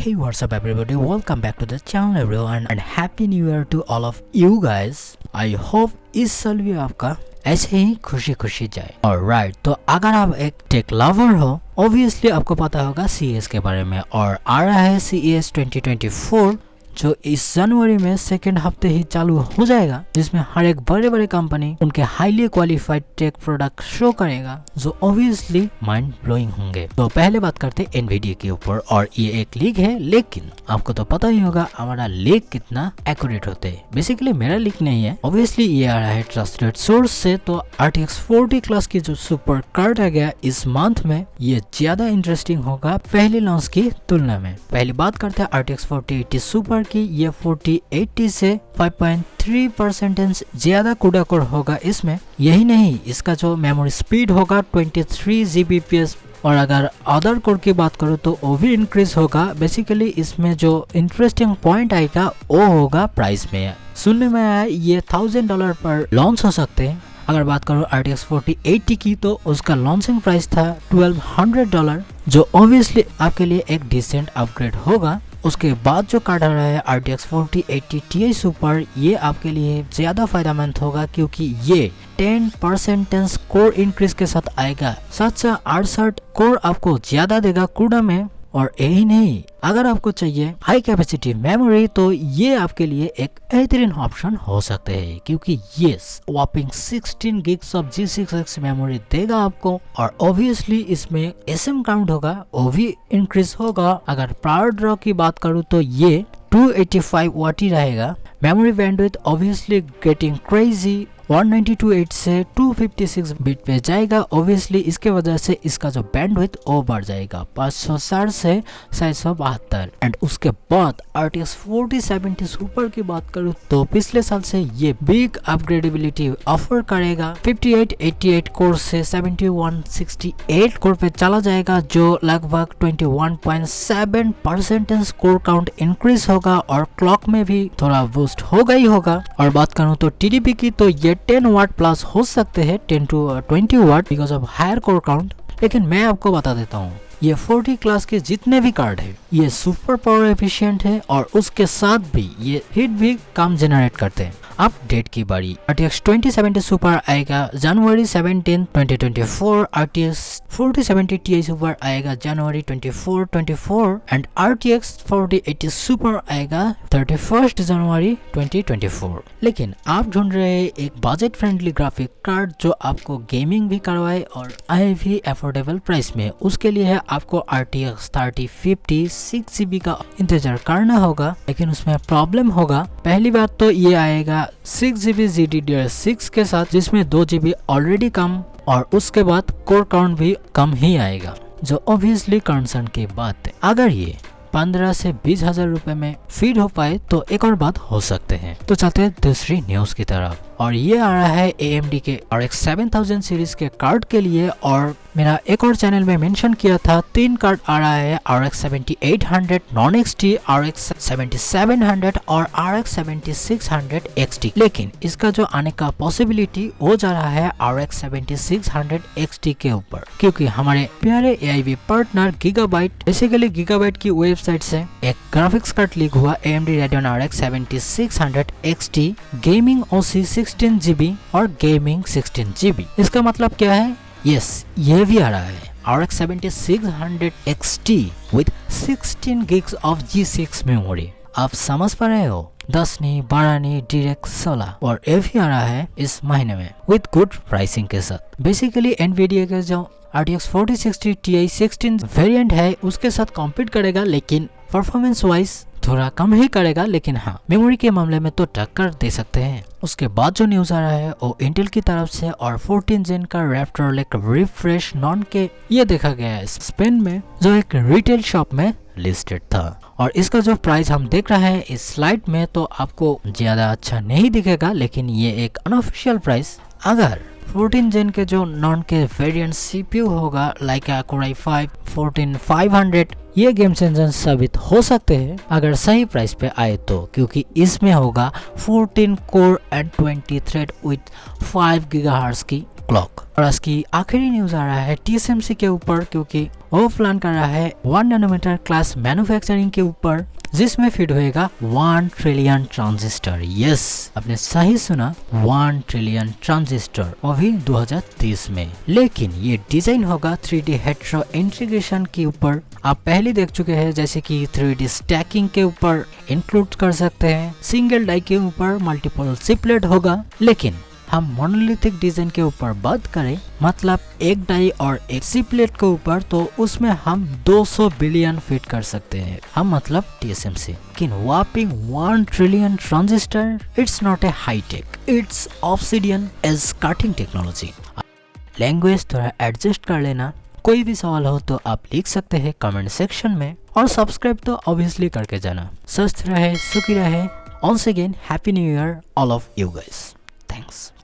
Hey, what's up everybody, welcome back to the channel everyone and happy new year to all of you guys. I hope इस साल भी आपका ऐसे ही खुशी खुशी जाए। Alright, तो अगर आप एक टेक लवर हो ऑब्वियसली आपको पता होगा CES के बारे में और आ रहा है CES 2024 जो इस जनवरी में सेकेंड हफ्ते ही चालू हो जाएगा, जिसमें हर एक बड़े बड़े कंपनी उनके highly qualified tech product show करेगा जो ऑब्वियसली माइंड ब्लोइंग होंगे। तो पहले बात करते हैं एनवीडिया के ऊपर, और ये एक लीक है, लेकिन आपको तो पता ही होगा हमारा लीक कितना एक्यूरेट होते हैं। बेसिकली मेरा लीक नहीं है, ऑब्वियसली ये आ रहा है ट्रस्टेड सोर्स से। तो RTX 40 क्लास की जो सुपर कार्ड आ गया इस मंथ में, ये ज्यादा इंटरेस्टिंग होगा पहले लॉन्च की तुलना में। पहली बात करते हैं RTX 4080 सुपर की, ये 4080 से 5.3% ज्यादा CUDA कोर होगा इसमें। यही नहीं, इसका जो मेमोरी स्पीड होगा 23 Gbps, और अगर अदर कोर की बात करूँ तो वो भी इंक्रीज होगा। बेसिकली इसमें जो इंटरेस्टिंग पॉइंट आएगा वो होगा प्राइस में। सुनने में आया ये $1000 पर लॉन्च हो सकते हैं। अगर बात करूँ RTX 4080 की तो उसका लॉन्चिंग प्राइस था $1200, जो ऑब्वियसली आपके लिए एक डिसेंट अपग्रेड होगा। उसके बाद जो कार्ड आ रहा है RTX 4080 Ti सुपर, ये आपके लिए ज्यादा फायदेमंद होगा क्योंकि ये 10% कोर इंक्रीज के साथ आएगा। 768 कोर आपको ज्यादा देगा CUDA में। और यही नहीं, अगर आपको चाहिए हाई कैपेसिटी मेमोरी तो ये आपके लिए एक बेहतरीन ऑप्शन हो सकते हैं, क्योंकि ये वॉपिंग 16 gigs ऑफ G6X मेमोरी देगा आपको। और ऑब्वियसली इसमें SM काउंट होगा, वो भी इंक्रीज होगा। अगर पावर ड्रॉ की बात करूँ तो ये 285 वाट ही रहेगा। Memory bandwidth obviously getting crazy, 192.8 से 256 बिट पे जाएगा। ऑब्वियसली इसके वजह से इसका जो बैंडविड्थ वो बढ़ जाएगा 560 से 772। एंड उसके बाद RTX 4070 सुपर की बात करूँ तो पिछले साल से ये बिग अपग्रेडेबिलिटी ऑफर करेगा। 5888 कोर से 7168 कोर पे चला जाएगा, जो लगभग 21.7% कोर काउंट इंक्रीज होगा और क्लॉक में भी थोड़ा बूस्ट होगा ही होगा। और बात करूँ तो TDP की तो ये 10 वाट प्लस हो सकते हैं, 10 to 20 watt because of higher core count. लेकिन मैं आपको बता देता हूँ, ये 40 क्लास के जितने भी कार्ड है ये सुपर पावर एफिशिएंट है और उसके साथ भी ये हीट भी कम जनरेट करते हैं। अब डेट की बारी, RTX 2070 सुपर आएगा जनवरी 17, 2024। RTX 4070 Ti सुपर आएगा जनवरी 24, 2024 एंड RTX 4080 सुपर आएगा 31 जनवरी 2024। लेकिन आप ढूंढ रहे हैं एक बजट फ्रेंडली ग्राफिक कार्ड जो आपको गेमिंग भी करवाए और आए भी अफोर्डेबल प्राइस में। उसके लिए है आपको RTX 3050 6GB का इंतजार करना होगा। लेकिन उसमें प्रॉब्लम होगा, पहली बात तो ये आएगा 6GB GDDR6 के साथ, जिसमें 2GB ऑलरेडी कम, और उसके बाद कोर काउंट भी कम ही आएगा, जो ऑब्वियसली कंसर्न की बात है। अगर ये 15 से 20 हजार रुपए में फीड हो पाए तो एक और बात हो सकते हैं। तो चलते हैं दूसरी न्यूज की तरफ, और ये आ रहा है AMD के RX 7000 सीरीज के कार्ड के लिए। और मेरा एक और चैनल में मेंशन किया था 3 कार्ड आ रहा है, RX 7800 नॉन XT, RX 7700 और RX 7600 XT। लेकिन इसका जो आने का पॉसिबिलिटी हो जा रहा है RX 7600 XT के ऊपर, क्योंकि हमारे प्यारे AIB partner gigabyte, basically gigabyte की वेबसाइट से एक ग्राफिक्स कार्ड लीक हुआ AMD Radeon RX 7600 XT gaming OC 16GB और गेमिंग 16GB। इसका मतलब क्या है? यस, ये भी आ रहा है RX 7600 XT with 16 gigs of G6 memory. आप समझ पा रहे हो, 10 नहीं 12 नहीं डायरेक्ट 16। और ये भी आ रहा है इस महीने में विद गुड प्राइसिंग के साथ। बेसिकली एनवीडिया के जो RTX 4060 Ti 16 वेरिएंट है उसके साथ कॉम्पीट करेगा, लेकिन परफॉर्मेंस वाइज थोड़ा कम ही करेगा। लेकिन हाँ, मेमोरी के मामले में तो टक्कर दे सकते हैं। उसके बाद जो न्यूज आ रहा है वो इंटेल की तरफ से, और 14 जेन का रैप्टर लेक रिफ्रेश नॉन के ये देखा गया है स्पेन में, जो एक रिटेल शॉप में लिस्टेड था। और इसका जो प्राइस हम देख रहे हैं इस स्लाइड में तो आपको ज्यादा अच्छा नहीं दिखेगा, लेकिन ये एक अनऑफिशियल प्राइस। अगर 14 जेन के जो नॉन के वेरिएंट CPU होगा लाइक Core i5 14500, ये गेम चेंजर साबित हो सकते हैं अगर सही प्राइस पे आए तो, क्योंकि इसमें होगा 14 core and 20 thread with 5 GHz की क्लॉक। और आज की आखिरी न्यूज आ रहा है TSMC के ऊपर, क्योंकि वो प्लान कर रहा है 1 नैनोमीटर क्लास मैन्युफैक्चरिंग के ऊपर, जिसमें फिट होएगा 1 ट्रिलियन ट्रांजिस्टर। यस, आपने सही सुना, 1 ट्रिलियन ट्रांजिस्टर, वो भी 2030 में। लेकिन ये डिजाइन होगा 3D हेटेरो इंटीग्रेशन के ऊपर। आप पहले देख चुके हैं, जैसे कि 3D स्टैकिंग के ऊपर इंक्लूड कर सकते हैं, सिंगल डाई के ऊपर मल्टीपल चिपलेट होगा। लेकिन हम मोनोलिथिक डिजाइन के ऊपर बात करें, मतलब एक डाई और एक चिपलेट के ऊपर, तो उसमें हम 200 बिलियन फिट कर सकते हैं हम, मतलब TSMC। लेकिन whopping 1 trillion transistor, it's not a high tech, it's obsidian edge cutting technology. Language थोड़ा एडजस्ट कर लेना। कोई भी सवाल हो तो आप लिख सकते हैं कमेंट सेक्शन में, और सब्सक्राइब तो ऑब्वियसली करके जाना। स्वस्थ रहे, सुखी रहे। Once again, Happy New Year, all of you guys. Thanks.